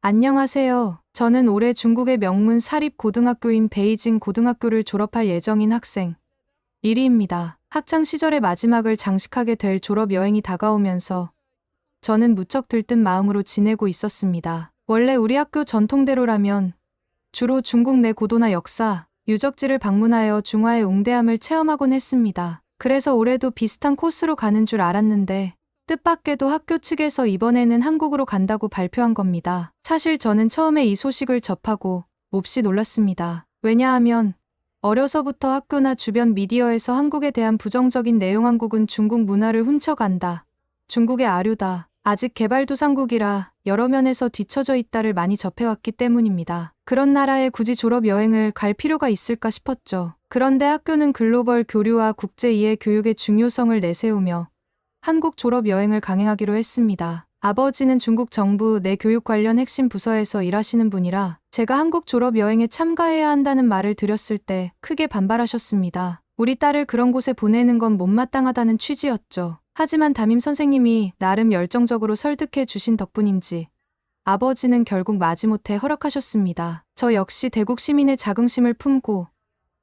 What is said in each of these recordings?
안녕하세요. 저는 올해 중국의 명문 사립고등학교인 베이징 고등학교를 졸업할 예정인 학생 이리입니다. 학창 시절의 마지막을 장식하게 될 졸업 여행이 다가오면서 저는 무척 들뜬 마음으로 지내고 있었습니다. 원래 우리 학교 전통대로라면 주로 중국 내 고도나 역사, 유적지를 방문하여 중화의 웅대함을 체험하곤 했습니다. 그래서 올해도 비슷한 코스로 가는 줄 알았는데 뜻밖에도 학교 측에서 이번에는 한국으로 간다고 발표한 겁니다. 사실 저는 처음에 이 소식을 접하고 몹시 놀랐습니다. 왜냐하면 어려서부터 학교나 주변 미디어에서 한국에 대한 부정적인 내용, 한국은 중국 문화를 훔쳐간다, 중국의 아류다, 아직 개발도상국이라 여러 면에서 뒤처져 있다를 많이 접해왔기 때문입니다. 그런 나라에 굳이 졸업 여행을 갈 필요가 있을까 싶었죠. 그런데 학교는 글로벌 교류와 국제 이해 교육의 중요성을 내세우며 한국 졸업 여행을 강행하기로 했습니다. 아버지는 중국 정부 내 교육 관련 핵심 부서에서 일하시는 분이라 제가 한국 졸업 여행에 참가해야 한다는 말을 드렸을 때 크게 반발하셨습니다. 우리 딸을 그런 곳에 보내는 건 못마땅하다는 취지였죠. 하지만 담임 선생님이 나름 열정적으로 설득해 주신 덕분인지 아버지는 결국 마지못해 허락하셨습니다. 저 역시 대국 시민의 자긍심을 품고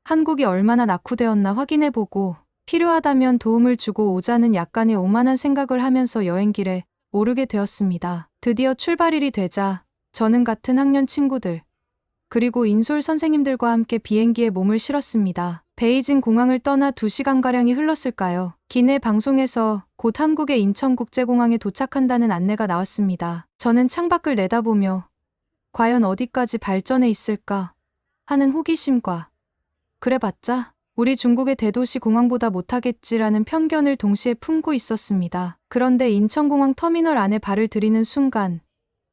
한국이 얼마나 낙후되었나 확인해보고 필요하다면 도움을 주고 오자는 약간의 오만한 생각을 하면서 여행길에 오르게 되었습니다. 드디어 출발일이 되자 저는 같은 학년 친구들 그리고 인솔 선생님들과 함께 비행기에 몸을 실었습니다. 베이징 공항을 떠나 2시간가량이 흘렀을까요? 기내 방송에서 곧 한국의 인천국제공항에 도착한다는 안내가 나왔습니다. 저는 창밖을 내다보며 과연 어디까지 발전해 있을까 하는 호기심과 그래봤자 우리 중국의 대도시 공항보다 못하겠지라는 편견을 동시에 품고 있었습니다. 그런데 인천공항 터미널 안에 발을 들이는 순간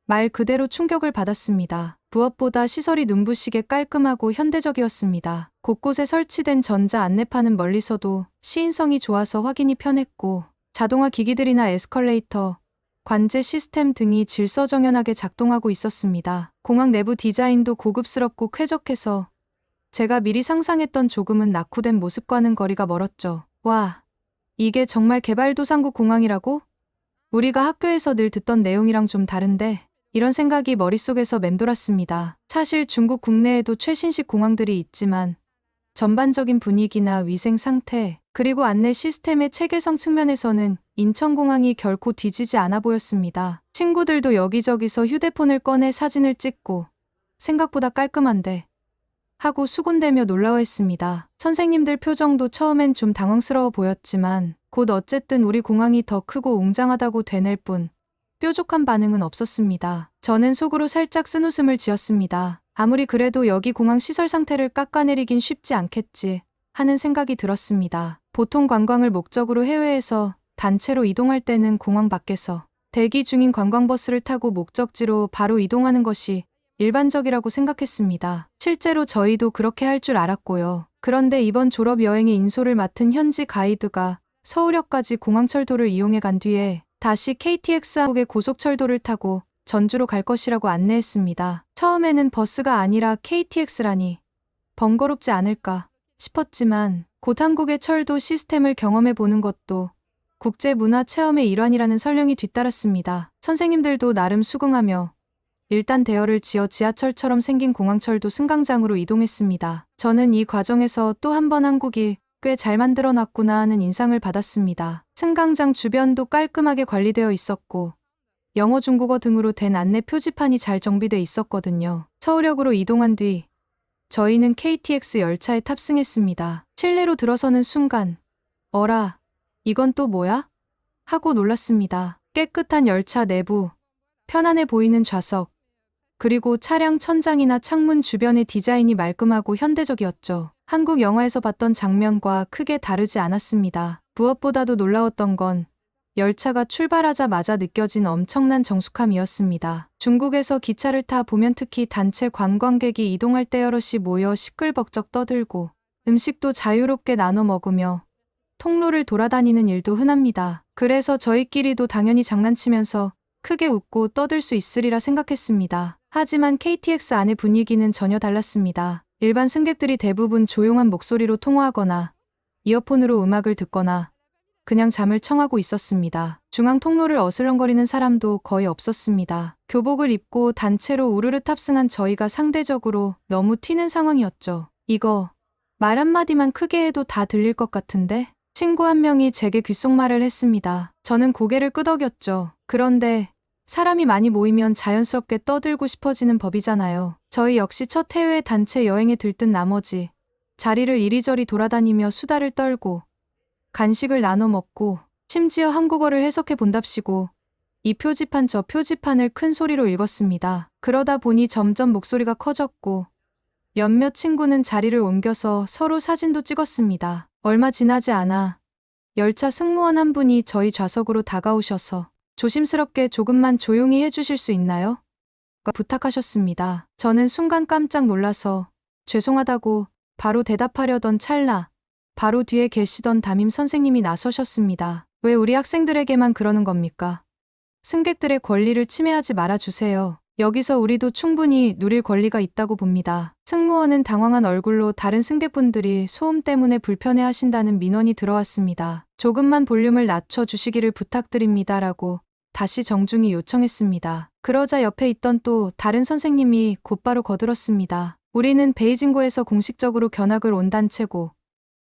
말 그대로 충격을 받았습니다. 무엇보다 시설이 눈부시게 깔끔하고 현대적이었습니다. 곳곳에 설치된 전자 안내판은 멀리서도 시인성이 좋아서 확인이 편했고 자동화 기기들이나 에스컬레이터, 관제 시스템 등이 질서정연하게 작동하고 있었습니다. 공항 내부 디자인도 고급스럽고 쾌적해서 제가 미리 상상했던 조금은 낙후된 모습과는 거리가 멀었죠. 와, 이게 정말 개발도상국 공항이라고? 우리가 학교에서 늘 듣던 내용이랑 좀 다른데? 이런 생각이 머릿속에서 맴돌았습니다. 사실 중국 국내에도 최신식 공항들이 있지만 전반적인 분위기나 위생 상태, 그리고 안내 시스템의 체계성 측면에서는 인천공항이 결코 뒤지지 않아 보였습니다. 친구들도 여기저기서 휴대폰을 꺼내 사진을 찍고 생각보다 깔끔한데 하고 수군대며 놀라워했습니다. 선생님들 표정도 처음엔 좀 당황스러워 보였지만 곧 어쨌든 우리 공항이 더 크고 웅장하다고 되뇌일 뿐 뾰족한 반응은 없었습니다. 저는 속으로 살짝 쓴웃음을 지었습니다. 아무리 그래도 여기 공항 시설 상태를 깎아내리긴 쉽지 않겠지 하는 생각이 들었습니다. 보통 관광을 목적으로 해외에서 단체로 이동할 때는 공항 밖에서 대기 중인 관광버스를 타고 목적지로 바로 이동하는 것이 일반적이라고 생각했습니다. 실제로 저희도 그렇게 할 줄 알았고요. 그런데 이번 졸업 여행의 인솔을 맡은 현지 가이드가 서울역까지 공항철도를 이용해 간 뒤에 다시 KTX 한국의 고속철도를 타고 전주로 갈 것이라고 안내했습니다. 처음에는 버스가 아니라 KTX라니 번거롭지 않을까 싶었지만 곧 한국의 철도 시스템을 경험해 보는 것도 국제문화 체험의 일환이라는 설명이 뒤따랐습니다. 선생님들도 나름 수긍하며 일단 대여를 지어 지하철처럼 생긴 공항철도 승강장으로 이동했습니다. 저는 이 과정에서 또 한 번 한국이 꽤 잘 만들어놨구나 하는 인상을 받았습니다. 승강장 주변도 깔끔하게 관리되어 있었고 영어, 중국어 등으로 된 안내 표지판이 잘 정비돼 있었거든요. 서울역으로 이동한 뒤 저희는 KTX 열차에 탑승했습니다. 실내로 들어서는 순간 어라, 이건 또 뭐야? 하고 놀랐습니다. 깨끗한 열차 내부, 편안해 보이는 좌석, 그리고 차량 천장이나 창문 주변의 디자인이 말끔하고 현대적이었죠. 한국 영화에서 봤던 장면과 크게 다르지 않았습니다. 무엇보다도 놀라웠던 건 열차가 출발하자마자 느껴진 엄청난 정숙함이었습니다. 중국에서 기차를 타 보면 특히 단체 관광객이 이동할 때 여럿이 모여 시끌벅적 떠들고 음식도 자유롭게 나눠 먹으며 통로를 돌아다니는 일도 흔합니다. 그래서 저희끼리도 당연히 장난치면서 크게 웃고 떠들 수 있으리라 생각했습니다. 하지만 KTX 안의 분위기는 전혀 달랐습니다. 일반 승객들이 대부분 조용한 목소리로 통화하거나 이어폰으로 음악을 듣거나 그냥 잠을 청하고 있었습니다. 중앙 통로를 어슬렁거리는 사람도 거의 없었습니다. 교복을 입고 단체로 우르르 탑승한 저희가 상대적으로 너무 튀는 상황이었죠. 이거 말 한마디만 크게 해도 다 들릴 것 같은데? 친구 한 명이 제게 귓속말을 했습니다. 저는 고개를 끄덕였죠. 그런데 사람이 많이 모이면 자연스럽게 떠들고 싶어지는 법이잖아요. 저희 역시 첫 해외 단체 여행에 들뜬 나머지 자리를 이리저리 돌아다니며 수다를 떨고 간식을 나눠 먹고 심지어 한국어를 해석해 본답시고 이 표지판 저 표지판을 큰 소리로 읽었습니다. 그러다 보니 점점 목소리가 커졌고 몇몇 친구는 자리를 옮겨서 서로 사진도 찍었습니다. 얼마 지나지 않아 열차 승무원 한 분이 저희 좌석으로 다가오셔서 조심스럽게 조금만 조용히 해주실 수 있나요? 부탁하셨습니다. 저는 순간 깜짝 놀라서 죄송하다고 바로 대답하려던 찰나 바로 뒤에 계시던 담임 선생님이 나서셨습니다. 왜 우리 학생들에게만 그러는 겁니까? 승객들의 권리를 침해하지 말아주세요. 여기서 우리도 충분히 누릴 권리가 있다고 봅니다. 승무원은 당황한 얼굴로 다른 승객분들이 소음 때문에 불편해하신다는 민원이 들어왔습니다. 조금만 볼륨을 낮춰주시기를 부탁드립니다라고 다시 정중히 요청했습니다. 그러자 옆에 있던 또 다른 선생님이 곧바로 거들었습니다. 우리는 베이징고에서 공식적으로 견학을 온 단체고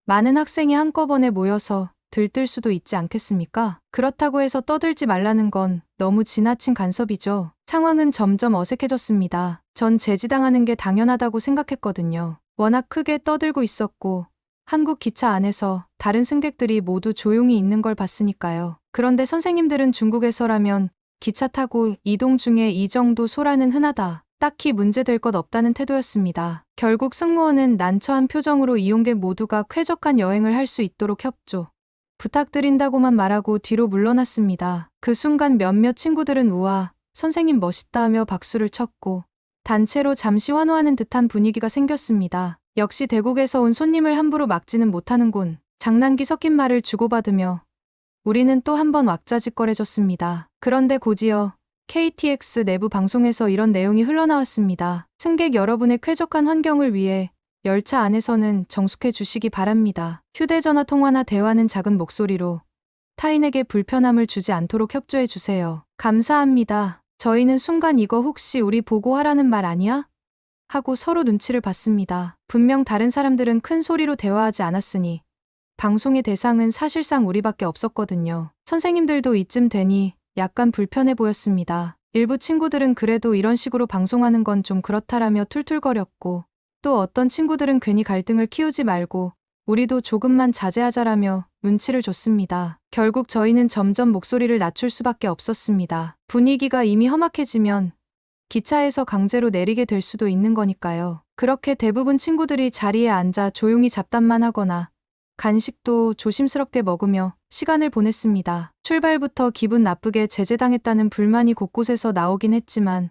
많은 학생이 한꺼번에 모여서 들뜰 수도 있지 않겠습니까? 그렇다고 해서 떠들지 말라는 건 너무 지나친 간섭이죠. 상황은 점점 어색해졌습니다. 전 제지당하는 게 당연하다고 생각했거든요. 워낙 크게 떠들고 있었고 한국 기차 안에서 다른 승객들이 모두 조용히 있는 걸 봤으니까요. 그런데 선생님들은 중국에서라면 기차 타고 이동 중에 이 정도 소란은 흔하다. 딱히 문제될 것 없다는 태도였습니다. 결국 승무원은 난처한 표정으로 이용객 모두가 쾌적한 여행을 할 수 있도록 협조 부탁드린다고만 말하고 뒤로 물러났습니다. 그 순간 몇몇 친구들은 우와, 선생님 멋있다 하며 박수를 쳤고 단체로 잠시 환호하는 듯한 분위기가 생겼습니다. 역시 대국에서 온 손님을 함부로 막지는 못하는군. 장난기 섞인 말을 주고받으며 우리는 또 한 번 왁자지껄해졌습니다. 그런데 곧이어 KTX 내부 방송에서 이런 내용이 흘러나왔습니다. 승객 여러분의 쾌적한 환경을 위해 열차 안에서는 정숙해 주시기 바랍니다. 휴대전화 통화나 대화는 작은 목소리로 타인에게 불편함을 주지 않도록 협조해 주세요. 감사합니다. 저희는 순간 이거 혹시 우리 보고 하라는 말 아니야? 하고 서로 눈치를 봤습니다. 분명 다른 사람들은 큰 소리로 대화하지 않았으니 방송의 대상은 사실상 우리밖에 없었거든요. 선생님들도 이쯤 되니 약간 불편해 보였습니다. 일부 친구들은 그래도 이런 식으로 방송하는 건 좀 그렇다라며 툴툴거렸고 또 어떤 친구들은 괜히 갈등을 키우지 말고 우리도 조금만 자제하자라며 눈치를 줬습니다. 결국 저희는 점점 목소리를 낮출 수밖에 없었습니다. 분위기가 이미 험악해지면 기차에서 강제로 내리게 될 수도 있는 거니까요. 그렇게 대부분 친구들이 자리에 앉아 조용히 잡담만 하거나 간식도 조심스럽게 먹으며 시간을 보냈습니다. 출발부터 기분 나쁘게 제재당했다는 불만이 곳곳에서 나오긴 했지만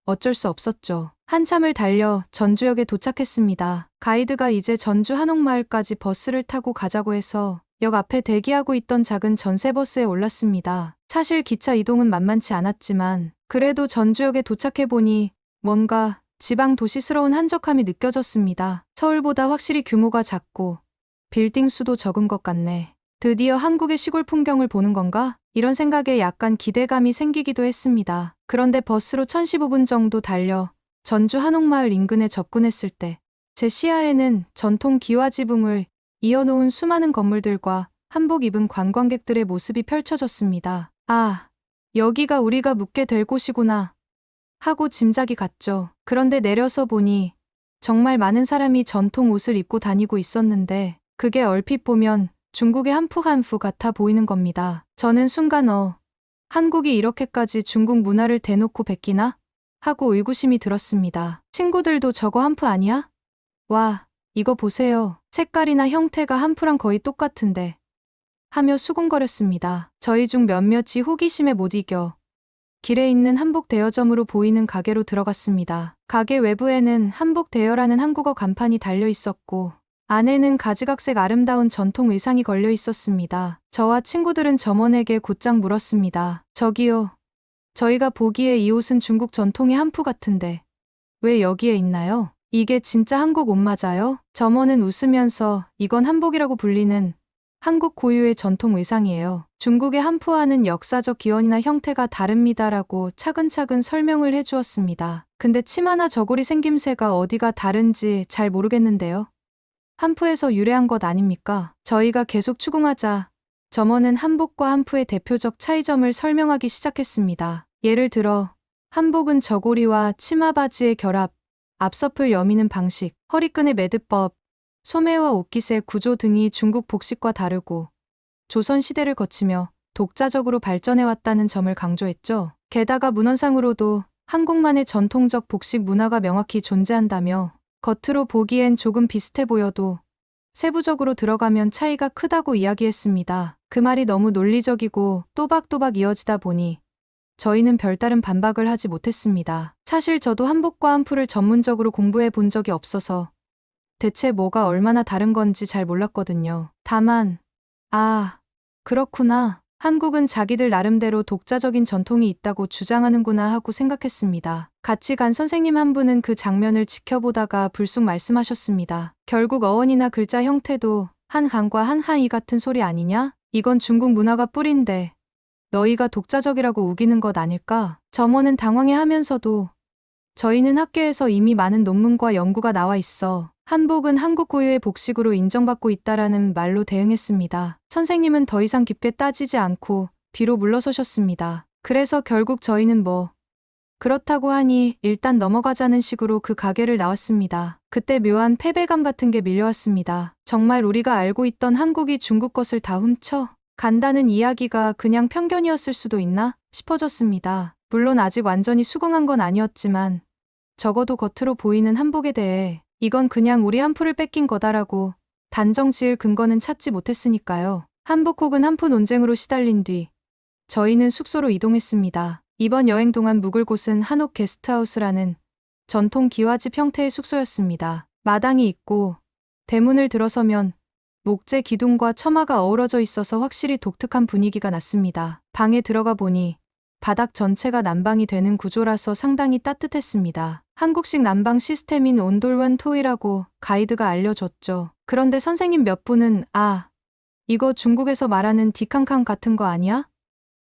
어쩔 수 없었죠. 한참을 달려 전주역에 도착했습니다. 가이드가 이제 전주 한옥마을까지 버스를 타고 가자고 해서 역 앞에 대기하고 있던 작은 전세버스에 올랐습니다. 사실 기차 이동은 만만치 않았지만 그래도 전주역에 도착해보니 뭔가 지방 도시스러운 한적함이 느껴졌습니다. 서울보다 확실히 규모가 작고 빌딩 수도 적은 것 같네. 드디어 한국의 시골 풍경을 보는 건가? 이런 생각에 약간 기대감이 생기기도 했습니다. 그런데 버스로 1015분 정도 달려 전주 한옥마을 인근에 접근했을 때 제 시야에는 전통 기와 지붕을 이어놓은 수많은 건물들과 한복 입은 관광객들의 모습이 펼쳐졌습니다. 아, 여기가 우리가 묵게 될 곳이구나 하고 짐작이 갔죠. 그런데 내려서 보니 정말 많은 사람이 전통 옷을 입고 다니고 있었는데 그게 얼핏 보면 중국의 한푸한푸 같아 보이는 겁니다. 저는 순간 한국이 이렇게까지 중국 문화를 대놓고 베끼나? 하고 의구심이 들었습니다. 친구들도 저거 한푸 아니야? 와, 이거 보세요. 색깔이나 형태가 한푸랑 거의 똑같은데. 하며 수군거렸습니다. 저희 중 몇몇이 호기심에 못 이겨 길에 있는 한복 대여점으로 보이는 가게로 들어갔습니다. 가게 외부에는 한복 대여라는 한국어 간판이 달려 있었고 안에는 가지각색 아름다운 전통 의상이 걸려 있었습니다. 저와 친구들은 점원에게 곧장 물었습니다. 저기요. 저희가 보기에 이 옷은 중국 전통의 한푸 같은데 왜 여기에 있나요? 이게 진짜 한국 옷 맞아요? 점원은 웃으면서 이건 한복이라고 불리는 한국 고유의 전통 의상이에요. 중국의 한푸와는 역사적 기원이나 형태가 다릅니다라고 차근차근 설명을 해주었습니다. 근데 치마나 저고리 생김새가 어디가 다른지 잘 모르겠는데요. 한푸에서 유래한 것 아닙니까? 저희가 계속 추궁하자 점원은 한복과 한푸의 대표적 차이점을 설명하기 시작했습니다. 예를 들어 한복은 저고리와 치마 바지의 결합, 앞서풀 여미는 방식, 허리끈의 매듭법, 소매와 옷깃의 구조 등이 중국 복식과 다르고 조선 시대를 거치며 독자적으로 발전해왔다는 점을 강조했죠. 게다가 문헌상으로도 한국만의 전통적 복식 문화가 명확히 존재한다며 겉으로 보기엔 조금 비슷해 보여도 세부적으로 들어가면 차이가 크다고 이야기했습니다. 그 말이 너무 논리적이고 또박또박 이어지다 보니 저희는 별다른 반박을 하지 못했습니다. 사실 저도 한복과 한푸를 전문적으로 공부해 본 적이 없어서 대체 뭐가 얼마나 다른 건지 잘 몰랐거든요. 다만, 그렇구나. 한국은 자기들 나름대로 독자적인 전통이 있다고 주장하는구나 하고 생각했습니다. 같이 간 선생님 한 분은 그 장면을 지켜보다가 불쑥 말씀하셨습니다. 결국 어원이나 글자 형태도 한한과 한하이 같은 소리 아니냐? 이건 중국 문화가 뿌린데 너희가 독자적이라고 우기는 것 아닐까? 점원은 당황해하면서도 저희는 학계에서 이미 많은 논문과 연구가 나와 있어 한복은 한국 고유의 복식으로 인정받고 있다라는 말로 대응했습니다. 선생님은 더 이상 깊게 따지지 않고 뒤로 물러서셨습니다. 그래서 결국 저희는 그렇다고 하니 일단 넘어가자는 식으로 그 가게를 나왔습니다. 그때 묘한 패배감 같은 게 밀려왔습니다. 정말 우리가 알고 있던 한국이 중국 것을 다 훔쳐 간다는 이야기가 그냥 편견이었을 수도 있나 싶어졌습니다. 물론 아직 완전히 수긍한 건 아니었지만 적어도 겉으로 보이는 한복에 대해 이건 그냥 우리 한푸를 뺏긴 거다라고 단정 지을 근거는 찾지 못했으니까요. 한복 혹은 한푸 논쟁으로 시달린 뒤 저희는 숙소로 이동했습니다. 이번 여행 동안 묵을 곳은 한옥 게스트하우스라는 전통 기와집 형태의 숙소였습니다. 마당이 있고 대문을 들어서면 목재 기둥과 처마가 어우러져 있어서 확실히 독특한 분위기가 났습니다. 방에 들어가 보니 바닥 전체가 난방이 되는 구조라서 상당히 따뜻했습니다. 한국식 난방 시스템인 온돌원 토이라고 가이드가 알려줬죠. 그런데 선생님 몇 분은 이거 중국에서 말하는 디캉캉 같은 거 아니야?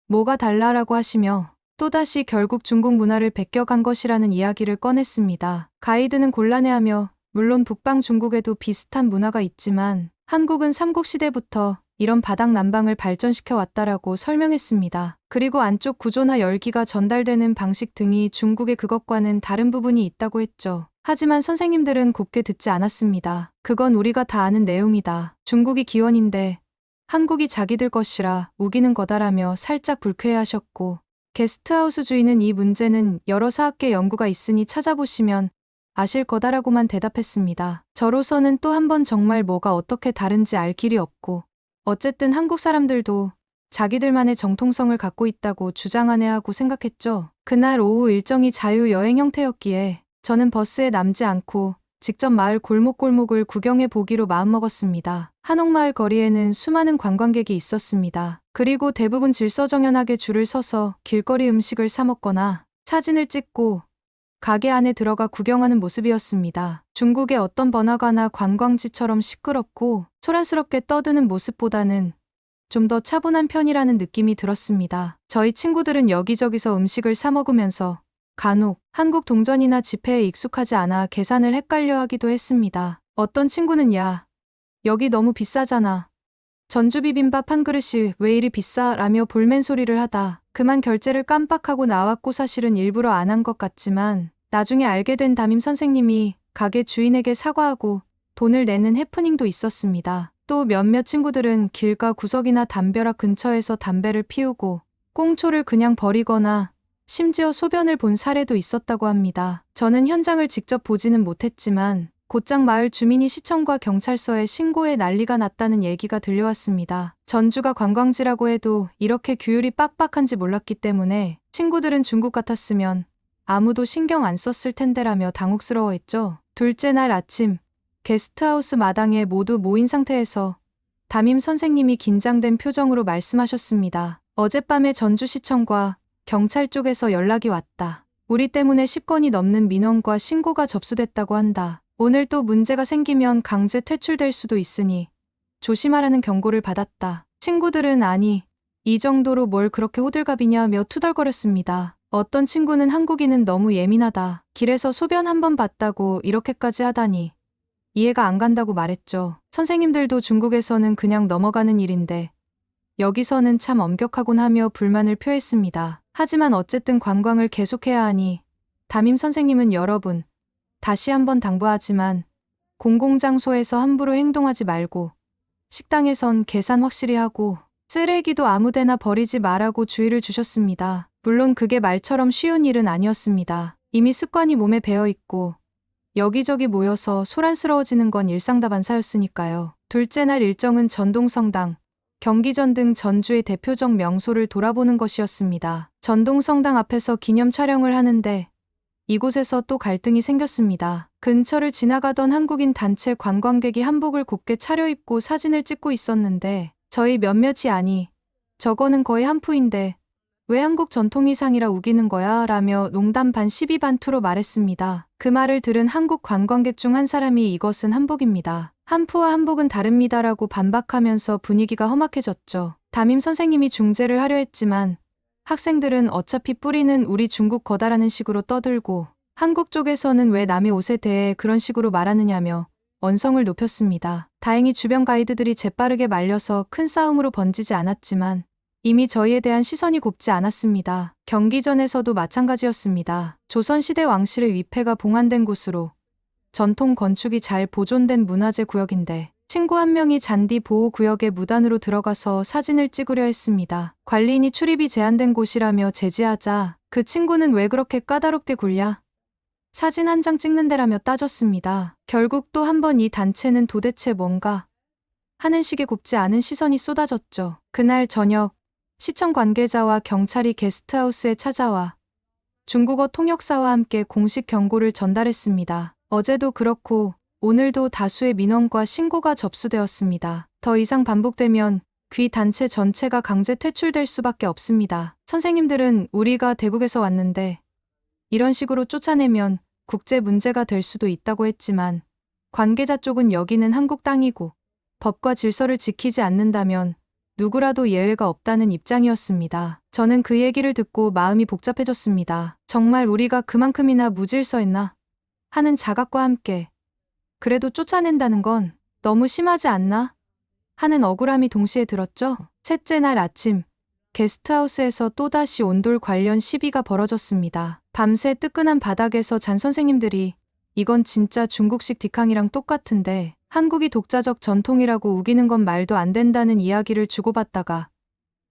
뭐가 달라라고 하시며 또다시 결국 중국 문화를 베껴간 것이라는 이야기를 꺼냈습니다. 가이드는 곤란해하며 물론 북방 중국에도 비슷한 문화가 있지만 한국은 삼국시대부터 이런 바닥 난방을 발전시켜 왔다라고 설명했습니다. 그리고 안쪽 구조나 열기가 전달되는 방식 등이 중국의 그것과는 다른 부분이 있다고 했죠. 하지만 선생님들은 곱게 듣지 않았습니다. 그건 우리가 다 아는 내용이다. 중국이 기원인데 한국이 자기들 것이라 우기는 거다라며 살짝 불쾌해하셨고 게스트하우스 주인은 이 문제는 여러 사학계 연구가 있으니 찾아보시면 아실 거다라고만 대답했습니다. 저로서는 또 한 번 정말 뭐가 어떻게 다른지 알 길이 없고 어쨌든 한국 사람들도 자기들만의 정통성을 갖고 있다고 주장하네 하고 생각했죠. 그날 오후 일정이 자유여행 형태였기에 저는 버스에 남지 않고 직접 마을 골목골목을 구경해 보기로 마음먹었습니다. 한옥마을 거리에는 수많은 관광객이 있었습니다. 그리고 대부분 질서정연하게 줄을 서서 길거리 음식을 사 먹거나 사진을 찍고 가게 안에 들어가 구경하는 모습이었습니다. 중국의 어떤 번화가나 관광지처럼 시끄럽고 소란스럽게 떠드는 모습보다는 좀 더 차분한 편이라는 느낌이 들었습니다. 저희 친구들은 여기저기서 음식을 사 먹으면서 간혹 한국 동전이나 지폐에 익숙하지 않아 계산을 헷갈려 하기도 했습니다. 어떤 친구는 여기 너무 비싸잖아. 전주 비빔밥 한 그릇이 왜 이리 비싸? 라며 볼멘 소리를 하다 그만 결제를 깜빡하고 나왔고 사실은 일부러 안 한 것 같지만 나중에 알게 된 담임 선생님이 가게 주인에게 사과하고 돈을 내는 해프닝도 있었습니다. 또 몇몇 친구들은 길가 구석이나 담벼락 근처에서 담배를 피우고 꽁초를 그냥 버리거나 심지어 소변을 본 사례도 있었다고 합니다. 저는 현장을 직접 보지는 못했지만 곧장 마을 주민이 시청과 경찰서에 신고해 난리가 났다는 얘기가 들려왔습니다. 전주가 관광지라고 해도 이렇게 규율이 빡빡한지 몰랐기 때문에 친구들은 중국 같았으면 아무도 신경 안 썼을 텐데라며 당혹스러워했죠. 둘째 날 아침 게스트하우스 마당에 모두 모인 상태에서 담임 선생님이 긴장된 표정으로 말씀하셨습니다. 어젯밤에 전주시청과 경찰 쪽에서 연락이 왔다. 우리 때문에 10건이 넘는 민원과 신고가 접수됐다고 한다. 오늘 또 문제가 생기면 강제 퇴출될 수도 있으니 조심하라는 경고를 받았다. 친구들은 아니, 이 정도로 뭘 그렇게 호들갑이냐며 투덜거렸습니다. 어떤 친구는 한국인은 너무 예민하다. 길에서 소변 한 번 봤다고 이렇게까지 하다니. 이해가 안 간다고 말했죠. 선생님들도 중국에서는 그냥 넘어가는 일인데 여기서는 참 엄격하곤 하며 불만을 표했습니다. 하지만 어쨌든 관광을 계속해야 하니 담임 선생님은 여러분, 다시 한번 당부하지만 공공장소에서 함부로 행동하지 말고 식당에선 계산 확실히 하고 쓰레기도 아무데나 버리지 말라고 주의를 주셨습니다. 물론 그게 말처럼 쉬운 일은 아니었습니다. 이미 습관이 몸에 배어 있고 여기저기 모여서 소란스러워지는 건 일상다반사였으니까요. 둘째 날 일정은 전동성당, 경기전 등 전주의 대표적 명소를 돌아보는 것이었습니다. 전동성당 앞에서 기념 촬영을 하는데 이곳에서 또 갈등이 생겼습니다. 근처를 지나가던 한국인 단체 관광객이 한복을 곱게 차려입고 사진을 찍고 있었는데 저희 몇몇이 아니, 저거는 거의 한푸인데 왜 한국 전통의상이라 우기는 거야? 라며 농담 반 시비 반 투로 말했습니다. 그 말을 들은 한국 관광객 중 한 사람이 이것은 한복입니다. 한푸와 한복은 다릅니다라고 반박하면서 분위기가 험악해졌죠. 담임 선생님이 중재를 하려 했지만 학생들은 어차피 뿌리는 우리 중국 거다라는 식으로 떠들고 한국 쪽에서는 왜 남의 옷에 대해 그런 식으로 말하느냐며 언성을 높였습니다. 다행히 주변 가이드들이 재빠르게 말려서 큰 싸움으로 번지지 않았지만 이미 저희에 대한 시선이 곱지 않았습니다. 경기전에서도 마찬가지였습니다. 조선시대 왕실의 위패가 봉안된 곳으로 전통 건축이 잘 보존된 문화재 구역인데 친구 한 명이 잔디 보호 구역에 무단으로 들어가서 사진을 찍으려 했습니다. 관리인이 출입이 제한된 곳이라며 제지하자 그 친구는 왜 그렇게 까다롭게 굴냐? 사진 한 장 찍는 데라며 따졌습니다. 결국 또 한 번 이 단체는 도대체 뭔가 하는 식의 곱지 않은 시선이 쏟아졌죠. 그날 저녁 시청 관계자와 경찰이 게스트하우스에 찾아와 중국어 통역사와 함께 공식 경고를 전달했습니다. 어제도 그렇고 오늘도 다수의 민원과 신고가 접수되었습니다. 더 이상 반복되면 귀 단체 전체가 강제 퇴출될 수밖에 없습니다. 선생님들은 우리가 대국에서 왔는데 이런 식으로 쫓아내면 국제 문제가 될 수도 있다고 했지만 관계자 쪽은 여기는 한국 땅이고 법과 질서를 지키지 않는다면 누구라도 예외가 없다는 입장이었습니다. 저는 그 얘기를 듣고 마음이 복잡해졌습니다. 정말 우리가 그만큼이나 무질서했나 하는 자각과 함께 그래도 쫓아낸다는 건 너무 심하지 않나 하는 억울함이 동시에 들었죠. 셋째 날 아침 게스트하우스에서 또다시 온돌 관련 시비가 벌어졌습니다. 밤새 뜨끈한 바닥에서 잔 선생님들이 이건 진짜 중국식 딕항이랑 똑같은데 한국이 독자적 전통이라고 우기는 건 말도 안 된다는 이야기를 주고받다가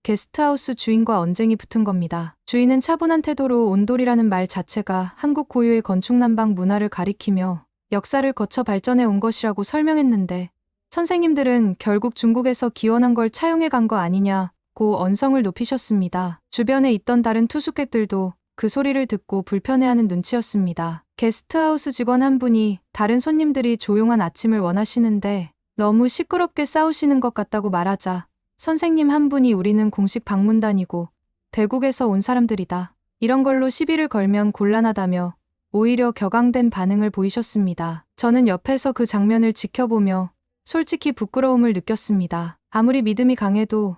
게스트하우스 주인과 언쟁이 붙은 겁니다. 주인은 차분한 태도로 온돌이라는 말 자체가 한국 고유의 건축난방 문화를 가리키며 역사를 거쳐 발전해 온 것이라고 설명했는데 선생님들은 결국 중국에서 기원한 걸 차용해 간 거 아니냐고 언성을 높이셨습니다. 주변에 있던 다른 투숙객들도 그 소리를 듣고 불편해하는 눈치였습니다. 게스트하우스 직원 한 분이 다른 손님들이 조용한 아침을 원하시는데 너무 시끄럽게 싸우시는 것 같다고 말하자 선생님 한 분이 우리는 공식 방문단이고 대국에서 온 사람들이다. 이런 걸로 시비를 걸면 곤란하다며 오히려 격앙된 반응을 보이셨습니다. 저는 옆에서 그 장면을 지켜보며 솔직히 부끄러움을 느꼈습니다. 아무리 믿음이 강해도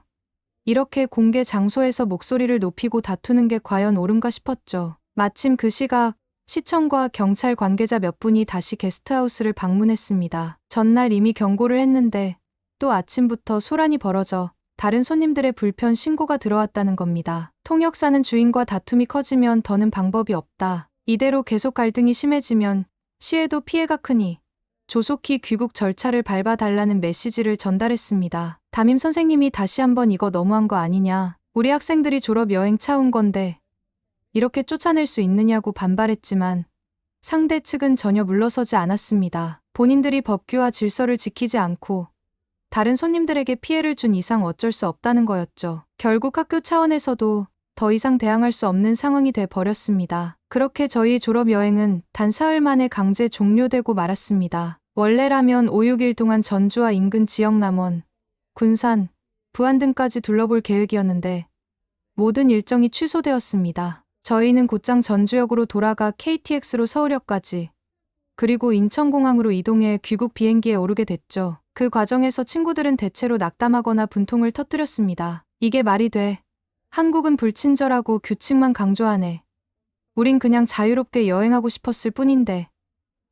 이렇게 공개 장소에서 목소리를 높이고 다투는 게 과연 옳은가 싶었죠. 마침 그 시각 시청과 경찰 관계자 몇 분이 다시 게스트하우스를 방문했습니다. 전날 이미 경고를 했는데 또 아침부터 소란이 벌어져 다른 손님들의 불편 신고가 들어왔다는 겁니다. 통역사는 주인과 다툼이 커지면 더는 방법이 없다. 이대로 계속 갈등이 심해지면 시에도 피해가 크니 조속히 귀국 절차를 밟아달라는 메시지를 전달했습니다. 담임 선생님이 다시 한번 이거 너무한 거 아니냐. 우리 학생들이 졸업 여행 차 온 건데 이렇게 쫓아낼 수 있느냐고 반발했지만 상대 측은 전혀 물러서지 않았습니다. 본인들이 법규와 질서를 지키지 않고 다른 손님들에게 피해를 준 이상 어쩔 수 없다는 거였죠. 결국 학교 차원에서도 더 이상 대항할 수 없는 상황이 돼 버렸습니다. 그렇게 저희 졸업 여행은 단 사흘 만에 강제 종료되고 말았습니다. 원래라면 5, 6일 동안 전주와 인근 지역 남원, 군산, 부안 등까지 둘러볼 계획이었는데 모든 일정이 취소되었습니다. 저희는 곧장 전주역으로 돌아가 KTX로 서울역까지, 그리고 인천공항으로 이동해 귀국 비행기에 오르게 됐죠. 그 과정에서 친구들은 대체로 낙담하거나 분통을 터뜨렸습니다. 이게 말이 돼. 한국은 불친절하고 규칙만 강조하네. 우린 그냥 자유롭게 여행하고 싶었을 뿐인데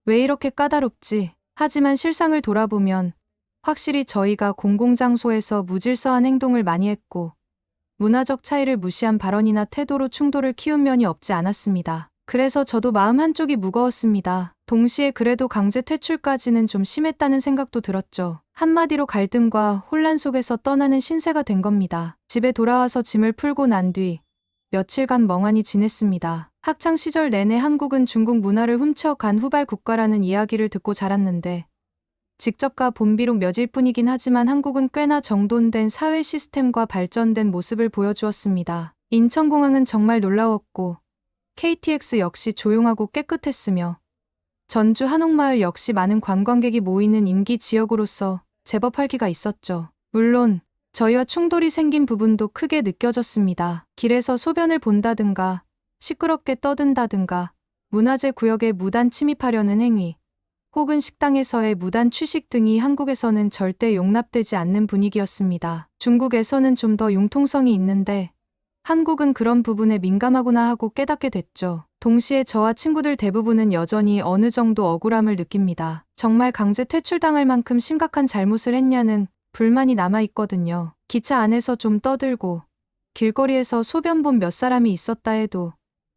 왜 이렇게 까다롭지? 하지만 실상을 돌아보면 확실히 저희가 공공장소에서 무질서한 행동을 많이 했고 문화적 차이를 무시한 발언이나 태도로 충돌을 키운 면이 없지 않았습니다. 그래서 저도 마음 한쪽이 무거웠습니다. 동시에 그래도 강제 퇴출까지는 좀 심했다는 생각도 들었죠. 한마디로 갈등과 혼란 속에서 떠나는 신세가 된 겁니다. 집에 돌아와서 짐을 풀고 난 뒤 며칠간 멍하니 지냈습니다. 학창 시절 내내 한국은 중국 문화를 훔쳐간 후발 국가라는 이야기를 듣고 자랐는데 직접 가본 비록 몇일 뿐이긴 하지만 한국은 꽤나 정돈된 사회 시스템과 발전된 모습을 보여주었습니다. 인천공항은 정말 놀라웠고 KTX 역시 조용하고 깨끗했으며 전주 한옥마을 역시 많은 관광객이 모이는 임기 지역으로서 제법 활기가 있었죠. 물론 저희와 충돌이 생긴 부분도 크게 느껴졌습니다. 길에서 소변을 본다든가 시끄럽게 떠든다든가 문화재 구역에 무단 침입하려는 행위 혹은 식당에서의 무단 취식 등이 한국에서는 절대 용납되지 않는 분위기였습니다. 중국에서는 좀 더 융통성이 있는데 한국은 그런 부분에 민감하구나 하고 깨닫게 됐죠. 동시에 저와 친구들 대부분은 여전히 어느 정도 억울함을 느낍니다. 정말 강제 퇴출당할 만큼 심각한 잘못을 했냐는 불만이 남아있거든요. 기차 안에서 좀 떠들고 길거리에서 소변 본 몇 사람이 있었다 해도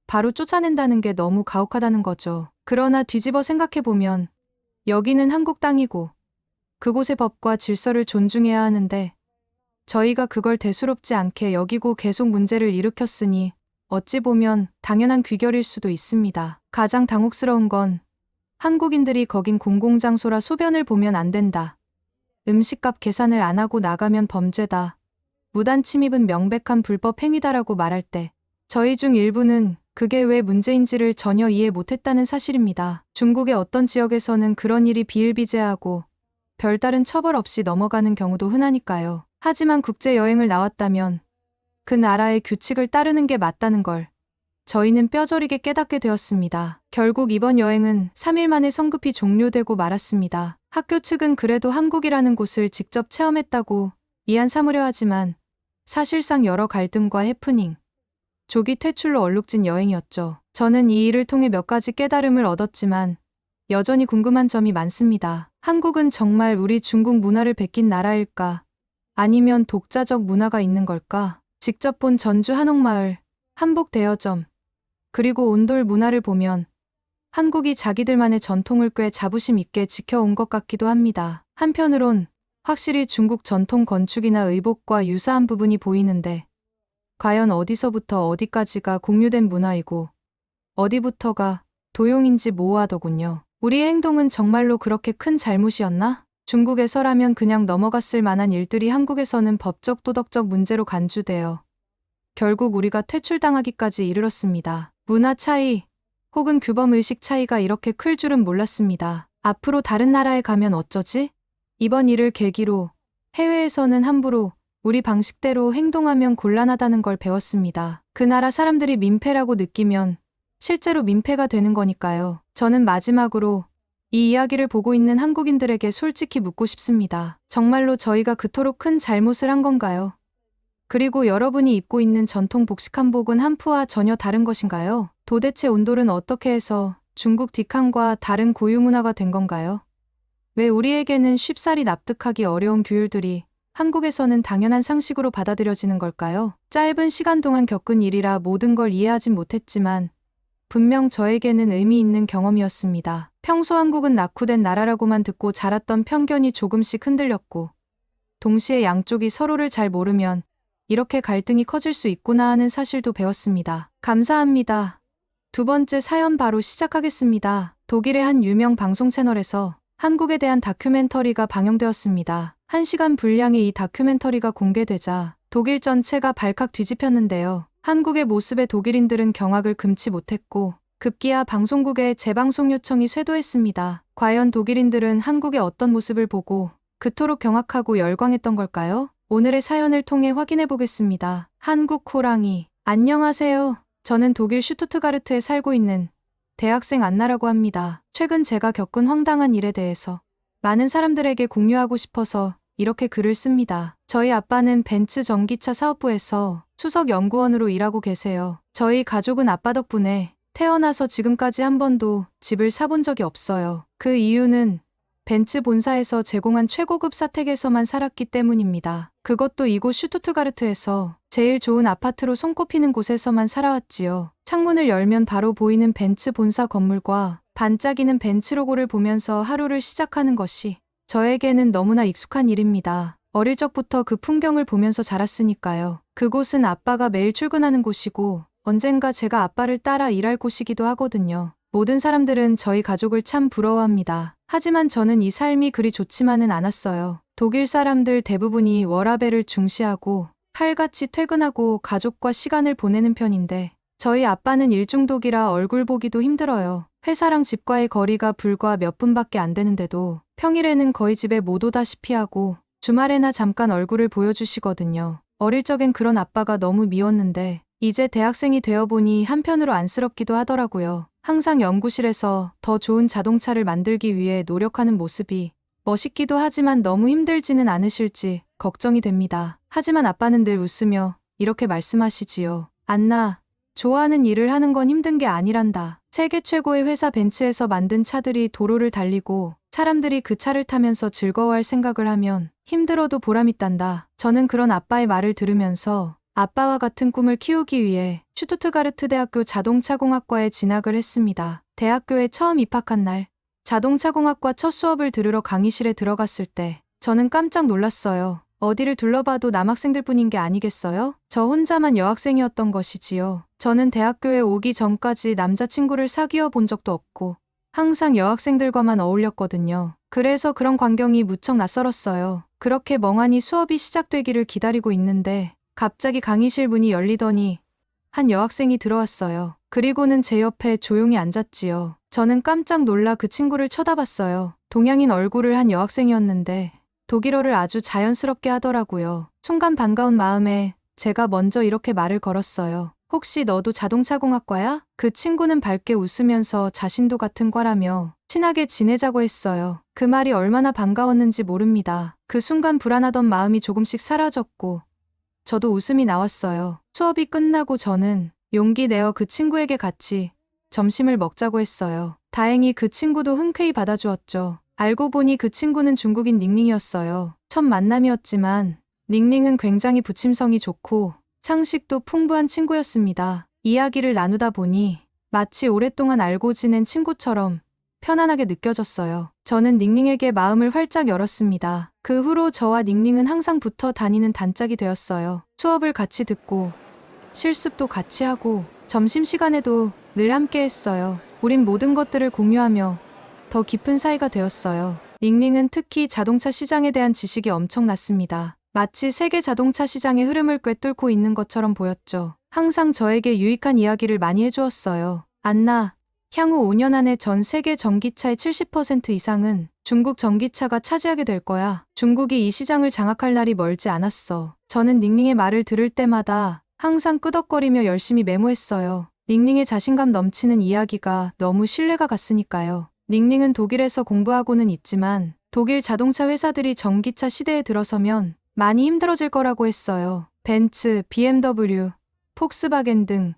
바로 쫓아낸다는 게 너무 가혹하다는 거죠. 그러나 뒤집어 생각해보면 여기는 한국 땅이고 그곳의 법과 질서를 존중해야 하는데 저희가 그걸 대수롭지 않게 여기고 계속 문제를 일으켰으니 어찌 보면 당연한 귀결일 수도 있습니다. 가장 당혹스러운 건 한국인들이 거긴 공공장소라 소변을 보면 안 된다. 음식값 계산을 안 하고 나가면 범죄다. 무단 침입은 명백한 불법 행위다라고 말할 때 저희 중 일부는 그게 왜 문제인지를 전혀 이해 못했다는 사실입니다. 중국의 어떤 지역에서는 그런 일이 비일비재하고 별다른 처벌 없이 넘어가는 경우도 흔하니까요. 하지만 국제여행을 나왔다면 그 나라의 규칙을 따르는 게 맞다는 걸 저희는 뼈저리게 깨닫게 되었습니다. 결국 이번 여행은 3일 만에 성급히 종료되고 말았습니다. 학교 측은 그래도 한국이라는 곳을 직접 체험했다고 이안 삼으려 하지만 사실상 여러 갈등과 해프닝, 조기 퇴출로 얼룩진 여행이었죠. 저는 이 일을 통해 몇 가지 깨달음을 얻었지만 여전히 궁금한 점이 많습니다. 한국은 정말 우리 중국 문화를 베낀 나라일까? 아니면 독자적 문화가 있는 걸까? 직접 본 전주 한옥마을, 한복 대여점, 그리고 온돌 문화를 보면 한국이 자기들만의 전통을 꽤 자부심 있게 지켜온 것 같기도 합니다. 한편으론 확실히 중국 전통 건축이나 의복과 유사한 부분이 보이는데 과연 어디서부터 어디까지가 공유된 문화이고 어디부터가 도용인지 모호하더군요. 우리의 행동은 정말로 그렇게 큰 잘못이었나? 중국에서라면 그냥 넘어갔을 만한 일들이 한국에서는 법적 도덕적 문제로 간주되어 결국 우리가 퇴출당하기까지 이르렀습니다. 문화 차이 혹은 규범의식 차이가 이렇게 클 줄은 몰랐습니다. 앞으로 다른 나라에 가면 어쩌지? 이번 일을 계기로 해외에서는 함부로 우리 방식대로 행동하면 곤란하다는 걸 배웠습니다. 그 나라 사람들이 민폐라고 느끼면 실제로 민폐가 되는 거니까요. 저는 마지막으로 이 이야기를 보고 있는 한국인들에게 솔직히 묻고 싶습니다. 정말로 저희가 그토록 큰 잘못을 한 건가요? 그리고 여러분이 입고 있는 전통 복식 한복은 한푸와 전혀 다른 것인가요? 도대체 온돌은 어떻게 해서 중국 딕한과 다른 고유 문화가 된 건가요? 왜 우리에게는 쉽사리 납득하기 어려운 규율들이 한국에서는 당연한 상식으로 받아들여지는 걸까요? 짧은 시간 동안 겪은 일이라 모든 걸 이해하진 못했지만 분명 저에게는 의미 있는 경험이었습니다. 평소 한국은 낙후된 나라라고만 듣고 자랐던 편견이 조금씩 흔들렸고 동시에 양쪽이 서로를 잘 모르면 이렇게 갈등이 커질 수 있구나 하는 사실도 배웠습니다. 감사합니다. 두 번째 사연 바로 시작하겠습니다. 독일의 한 유명 방송 채널에서 한국에 대한 다큐멘터리가 방영되었습니다. 1시간 분량의 이 다큐멘터리가 공개되자 독일 전체가 발칵 뒤집혔는데요. 한국의 모습에 독일인들은 경악을 금치 못했고 급기야 방송국에 재방송 요청이 쇄도했습니다. 과연 독일인들은 한국의 어떤 모습을 보고 그토록 경악하고 열광했던 걸까요? 오늘의 사연을 통해 확인해 보겠습니다. 한국 호랑이. 안녕하세요. 저는 독일 슈투트가르트에 살고 있는 대학생 안나라고 합니다. 최근 제가 겪은 황당한 일에 대해서 많은 사람들에게 공유하고 싶어서 이렇게 글을 씁니다. 저희 아빠는 벤츠 전기차 사업부에서 수석 연구원으로 일하고 계세요. 저희 가족은 아빠 덕분에 태어나서 지금까지 한 번도 집을 사본 적이 없어요. 그 이유는 벤츠 본사에서 제공한 최고급 사택에서만 살았기 때문입니다. 그것도 이곳 슈투트가르트에서 제일 좋은 아파트로 손꼽히는 곳에서만 살아왔지요. 창문을 열면 바로 보이는 벤츠 본사 건물과 반짝이는 벤츠 로고를 보면서 하루를 시작하는 것이 저에게는 너무나 익숙한 일입니다. 어릴 적부터 그 풍경을 보면서 자랐으니까요. 그곳은 아빠가 매일 출근하는 곳이고 언젠가 제가 아빠를 따라 일할 곳이기도 하거든요. 모든 사람들은 저희 가족을 참 부러워합니다. 하지만 저는 이 삶이 그리 좋지만은 않았어요. 독일 사람들 대부분이 워라밸을 중시하고 칼같이 퇴근하고 가족과 시간을 보내는 편인데 저희 아빠는 일중독이라 얼굴 보기도 힘들어요. 회사랑 집과의 거리가 불과 몇 분밖에 안 되는데도 평일에는 거의 집에 못 오다시피 하고 주말에나 잠깐 얼굴을 보여주시거든요. 어릴 적엔 그런 아빠가 너무 미웠는데 이제 대학생이 되어보니 한편으로 안쓰럽기도 하더라고요. 항상 연구실에서 더 좋은 자동차를 만들기 위해 노력하는 모습이 멋있기도 하지만 너무 힘들지는 않으실지 걱정이 됩니다. 하지만 아빠는 늘 웃으며 이렇게 말씀하시지요. 안나, 좋아하는 일을 하는 건 힘든 게 아니란다. 세계 최고의 회사 벤츠에서 만든 차들이 도로를 달리고 사람들이 그 차를 타면서 즐거워할 생각을 하면 힘들어도 보람있단다. 저는 그런 아빠의 말을 들으면서 아빠와 같은 꿈을 키우기 위해 슈투트가르트 대학교 자동차공학과에 진학을 했습니다. 대학교에 처음 입학한 날, 자동차공학과 첫 수업을 들으러 강의실에 들어갔을 때 저는 깜짝 놀랐어요. 어디를 둘러봐도 남학생들뿐인 게 아니겠어요? 저 혼자만 여학생이었던 것이지요. 저는 대학교에 오기 전까지 남자친구를 사귀어 본 적도 없고 항상 여학생들과만 어울렸거든요. 그래서 그런 광경이 무척 낯설었어요. 그렇게 멍하니 수업이 시작되기를 기다리고 있는데 갑자기 강의실 문이 열리더니 한 여학생이 들어왔어요. 그리고는 제 옆에 조용히 앉았지요. 저는 깜짝 놀라 그 친구를 쳐다봤어요. 동양인 얼굴을 한 여학생이었는데 독일어를 아주 자연스럽게 하더라고요. 순간 반가운 마음에 제가 먼저 이렇게 말을 걸었어요. 혹시 너도 자동차공학과야? 그 친구는 밝게 웃으면서 자신도 같은 과라며 친하게 지내자고 했어요. 그 말이 얼마나 반가웠는지 모릅니다. 그 순간 불안하던 마음이 조금씩 사라졌고 저도 웃음이 나왔어요. 수업이 끝나고 저는 용기 내어 그 친구에게 같이 점심을 먹자고 했어요. 다행히 그 친구도 흔쾌히 받아주었죠. 알고 보니 그 친구는 중국인 닝닝이었어요. 첫 만남이었지만 닝닝은 굉장히 부침성이 좋고 상식도 풍부한 친구였습니다. 이야기를 나누다 보니 마치 오랫동안 알고 지낸 친구처럼 편안하게 느껴졌어요. 저는 닝닝에게 마음을 활짝 열었습니다. 그 후로 저와 닝닝은 항상 붙어 다니는 단짝이 되었어요. 수업을 같이 듣고 실습도 같이 하고 점심시간에도 늘 함께 했어요. 우린 모든 것들을 공유하며 더 깊은 사이가 되었어요. 닝닝은 특히 자동차 시장에 대한 지식이 엄청났습니다. 마치 세계 자동차 시장의 흐름을 꿰뚫고 있는 것처럼 보였죠. 항상 저에게 유익한 이야기를 많이 해주었어요. 안나, 향후 5년 안에 전 세계 전기차의 70% 이상은 중국 전기차가 차지하게 될 거야. 중국이 이 시장을 장악할 날이 멀지 않았어. 저는 닝닝의 말을 들을 때마다 항상 끄덕거리며 열심히 메모했어요. 닝닝의 자신감 넘치는 이야기가 너무 신뢰가 갔으니까요. 닝닝은 독일에서 공부하고는 있지만 독일 자동차 회사들이 전기차 시대에 들어서면 많이 힘들어질 거라고 했어요. 벤츠, BMW, 폭스바겐 등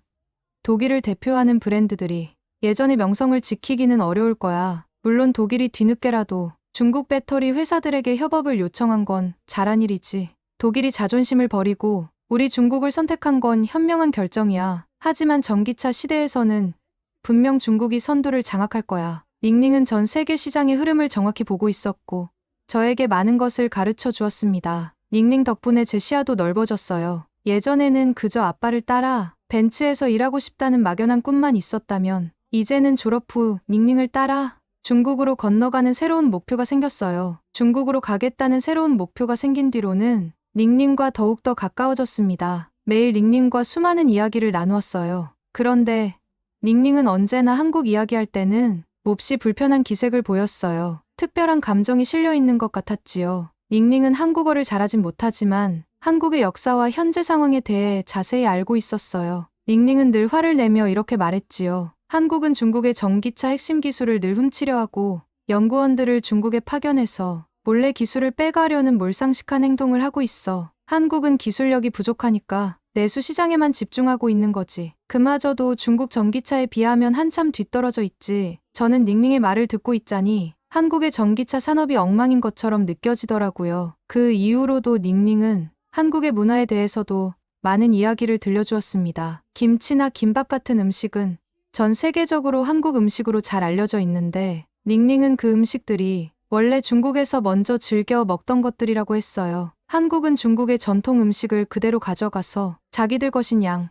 독일을 대표하는 브랜드들이 예전의 명성을 지키기는 어려울 거야. 물론 독일이 뒤늦게라도 중국 배터리 회사들에게 협업을 요청한 건 잘한 일이지. 독일이 자존심을 버리고 우리 중국을 선택한 건 현명한 결정이야. 하지만 전기차 시대에서는 분명 중국이 선두를 장악할 거야. 닝닝은 전 세계 시장의 흐름을 정확히 보고 있었고 저에게 많은 것을 가르쳐 주었습니다. 닝닝 덕분에 제 시야도 넓어졌어요. 예전에는 그저 아빠를 따라 벤츠에서 일하고 싶다는 막연한 꿈만 있었다면 이제는 졸업 후 닝닝을 따라 중국으로 건너가는 새로운 목표가 생겼어요. 중국으로 가겠다는 새로운 목표가 생긴 뒤로는 닝닝과 더욱더 가까워졌습니다. 매일 닝닝과 수많은 이야기를 나누었어요. 그런데 닝닝은 언제나 한국 이야기할 때는 몹시 불편한 기색을 보였어요. 특별한 감정이 실려 있는 것 같았지요. 닝닝은 한국어를 잘하진 못하지만 한국의 역사와 현재 상황에 대해 자세히 알고 있었어요. 닝닝은 늘 화를 내며 이렇게 말했지요. 한국은 중국의 전기차 핵심 기술을 늘 훔치려 하고 연구원들을 중국에 파견해서 몰래 기술을 빼가려는 몰상식한 행동을 하고 있어. 한국은 기술력이 부족하니까 내수 시장에만 집중하고 있는 거지. 그마저도 중국 전기차에 비하면 한참 뒤떨어져 있지. 저는 닝닝의 말을 듣고 있자니 한국의 전기차 산업이 엉망인 것처럼 느껴지더라고요. 그 이후로도 닝닝은 한국의 문화에 대해서도 많은 이야기를 들려주었습니다. 김치나 김밥 같은 음식은 전 세계적으로 한국 음식으로 잘 알려져 있는데 닝닝은 그 음식들이 원래 중국에서 먼저 즐겨 먹던 것들이라고 했어요. 한국은 중국의 전통 음식을 그대로 가져가서 자기들 것인 양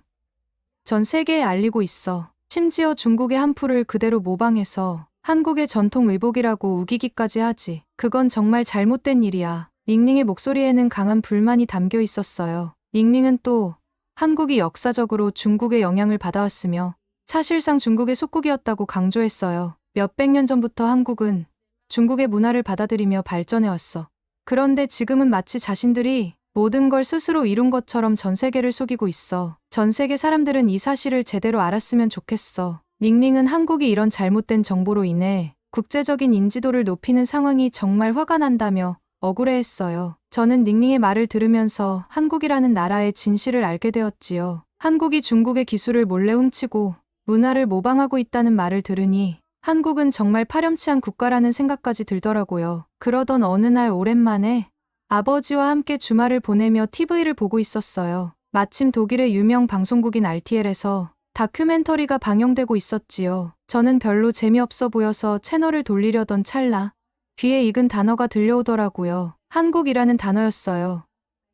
전 세계에 알리고 있어. 심지어 중국의 한풀을 그대로 모방해서 한국의 전통 의복이라고 우기기까지 하지. 그건 정말 잘못된 일이야. 닝닝의 목소리에는 강한 불만이 담겨 있었어요. 닝닝은 또 한국이 역사적으로 중국의 영향을 받아왔으며 사실상 중국의 속국이었다고 강조했어요. 몇백 년 전부터 한국은 중국의 문화를 받아들이며 발전해왔어. 그런데 지금은 마치 자신들이 모든 걸 스스로 이룬 것처럼 전 세계를 속이고 있어. 전 세계 사람들은 이 사실을 제대로 알았으면 좋겠어. 닝닝은 한국이 이런 잘못된 정보로 인해 국제적인 인지도를 높이는 상황이 정말 화가 난다며 억울해했어요. 저는 닝닝의 말을 들으면서 한국이라는 나라의 진실을 알게 되었지요. 한국이 중국의 기술을 몰래 훔치고 문화를 모방하고 있다는 말을 들으니 한국은 정말 파렴치한 국가라는 생각까지 들더라고요. 그러던 어느 날 오랜만에 아버지와 함께 주말을 보내며 TV를 보고 있었어요. 마침 독일의 유명 방송국인 RTL에서 다큐멘터리가 방영되고 있었지요. 저는 별로 재미없어 보여서 채널을 돌리려던 찰나 귀에 익은 단어가 들려오더라고요. 한국이라는 단어였어요.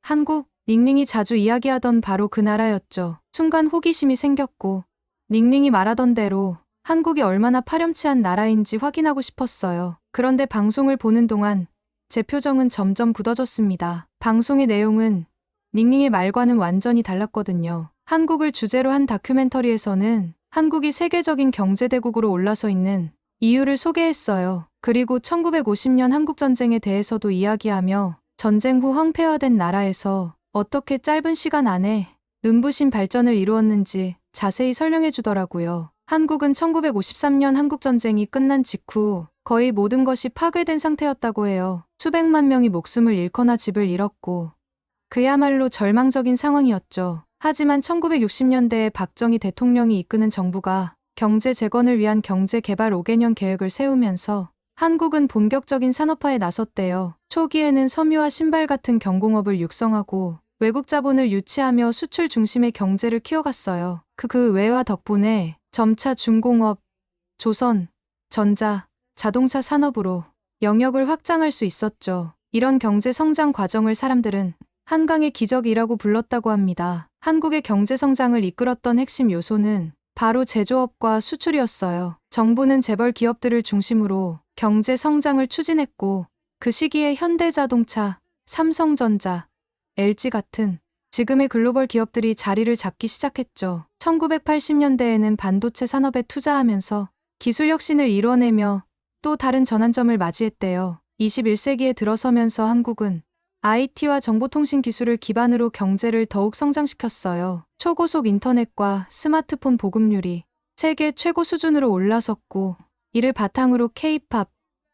한국, 닝닝이 자주 이야기하던 바로 그 나라였죠. 순간 호기심이 생겼고 닝닝이 말하던 대로 한국이 얼마나 파렴치한 나라인지 확인하고 싶었어요. 그런데 방송을 보는 동안 제 표정은 점점 굳어졌습니다. 방송의 내용은 닝닝의 말과는 완전히 달랐거든요. 한국을 주제로 한 다큐멘터리에서는 한국이 세계적인 경제대국으로 올라서 있는 이유를 소개했어요. 그리고 1950년 한국전쟁에 대해서도 이야기하며 전쟁 후 황폐화된 나라에서 어떻게 짧은 시간 안에 눈부신 발전을 이루었는지 자세히 설명해 주더라고요. 한국은 1953년 한국전쟁이 끝난 직후 거의 모든 것이 파괴된 상태였다고 해요. 수백만 명이 목숨을 잃거나 집을 잃었고 그야말로 절망적인 상황이었죠. 하지만 1960년대에 박정희 대통령이 이끄는 정부가 경제 재건을 위한 경제개발 5개년 계획을 세우면서 한국은 본격적인 산업화에 나섰대요. 초기에는 섬유와 신발 같은 경공업을 육성하고 외국 자본을 유치하며 수출 중심의 경제를 키워갔어요. 그 외화 덕분에 점차 중공업, 조선, 전자, 자동차 산업으로 영역을 확장할 수 있었죠. 이런 경제 성장 과정을 사람들은 한강의 기적이라고 불렀다고 합니다. 한국의 경제 성장을 이끌었던 핵심 요소는 바로 제조업과 수출이었어요. 정부는 재벌 기업들을 중심으로 경제 성장을 추진했고 그 시기에 현대자동차, 삼성전자, LG 같은 지금의 글로벌 기업들이 자리를 잡기 시작했죠. 1980년대에는 반도체 산업에 투자하면서 기술 혁신을 이뤄내며 또 다른 전환점을 맞이했대요. 21세기에 들어서면서 한국은 IT와 정보통신 기술을 기반으로 경제를 더욱 성장시켰어요. 초고속 인터넷과 스마트폰 보급률이 세계 최고 수준으로 올라섰고 이를 바탕으로 K-팝,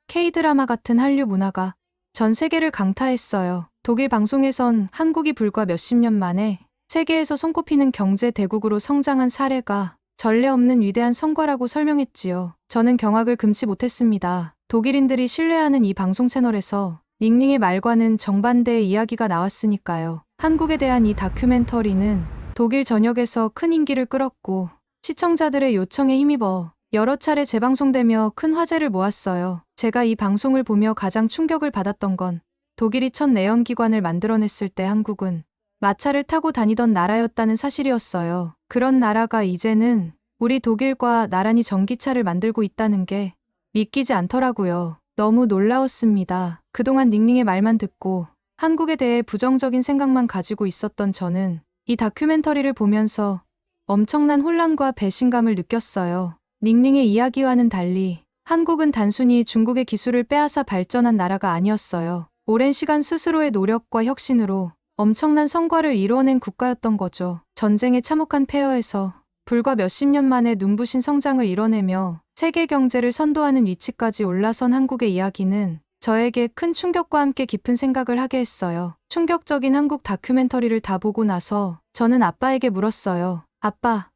K-드라마 같은 한류 문화가 전 세계를 강타했어요. 독일 방송에선 한국이 불과 몇십 년 만에 세계에서 손꼽히는 경제 대국으로 성장한 사례가 전례 없는 위대한 성과라고 설명했지요. 저는 경악을 금치 못했습니다. 독일인들이 신뢰하는 이 방송 채널에서 닝닝의 말과는 정반대의 이야기가 나왔으니까요. 한국에 대한 이 다큐멘터리는 독일 전역에서 큰 인기를 끌었고 시청자들의 요청에 힘입어 여러 차례 재방송되며 큰 화제를 모았어요. 제가 이 방송을 보며 가장 충격을 받았던 건 독일이 첫 내연기관을 만들어냈을 때 한국은 마차를 타고 다니던 나라였다는 사실이었어요. 그런 나라가 이제는 우리 독일과 나란히 전기차를 만들고 있다는 게 믿기지 않더라고요. 너무 놀라웠습니다. 그동안 닝닝의 말만 듣고 한국에 대해 부정적인 생각만 가지고 있었던 저는 이 다큐멘터리를 보면서 엄청난 혼란과 배신감을 느꼈어요. 닝닝의 이야기와는 달리 한국은 단순히 중국의 기술을 빼앗아 발전한 나라가 아니었어요. 오랜 시간 스스로의 노력과 혁신으로 엄청난 성과를 이루어낸 국가였던 거죠. 전쟁에 참혹한 폐허에서 불과 몇십 년 만에 눈부신 성장을 이뤄내며 세계 경제를 선도하는 위치까지 올라선 한국의 이야기는 저에게 큰 충격과 함께 깊은 생각을 하게 했어요. 충격적인 한국 다큐멘터리를 다 보고 나서 저는 아빠에게 물었어요. 아빠,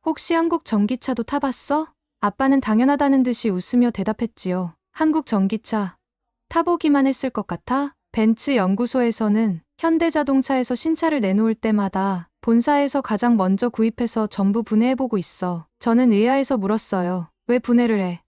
혹시 한국 전기차도 타봤어? 아빠는 당연하다는 듯이 웃으며 대답했지요. 한국 전기차, 타보기만 했을 것 같아? 벤츠 연구소에서는 현대자동차에서 신차를 내놓을 때마다 본사에서 가장 먼저 구입해서 전부 분해해보고 있어. 저는 의아해서 물었어요. 왜 분해를 해?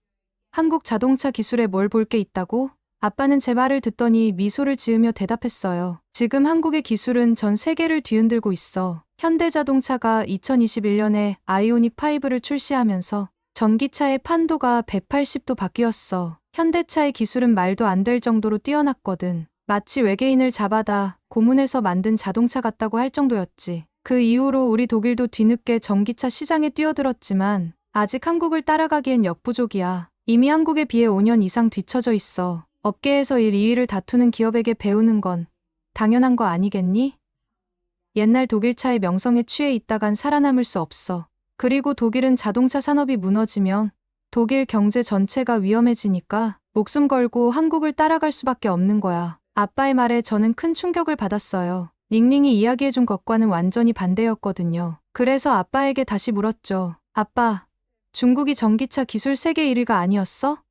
한국 자동차 기술에 뭘 볼 게 있다고? 아빠는 제 말을 듣더니 미소를 지으며 대답했어요. 지금 한국의 기술은 전 세계를 뒤흔들고 있어. 현대자동차가 2021년에 아이오닉 5를 출시하면서 전기차의 판도가 180도 바뀌었어. 현대차의 기술은 말도 안 될 정도로 뛰어났거든. 마치 외계인을 잡아다 고문해서 만든 자동차 같다고 할 정도였지. 그 이후로 우리 독일도 뒤늦게 전기차 시장에 뛰어들었지만 아직 한국을 따라가기엔 역부족이야. 이미 한국에 비해 5년 이상 뒤처져 있어. 업계에서 1, 2위를 다투는 기업에게 배우는 건 당연한 거 아니겠니? 옛날 독일차의 명성에 취해 있다간 살아남을 수 없어. 그리고 독일은 자동차 산업이 무너지면 독일 경제 전체가 위험해지니까 목숨 걸고 한국을 따라갈 수밖에 없는 거야. 아빠의 말에 저는 큰 충격을 받았어요. 닝닝이 이야기해준 것과는 완전히 반대였거든요. 그래서 아빠에게 다시 물었죠. 아빠, 중국이 전기차 기술 세계 1위가 아니었어?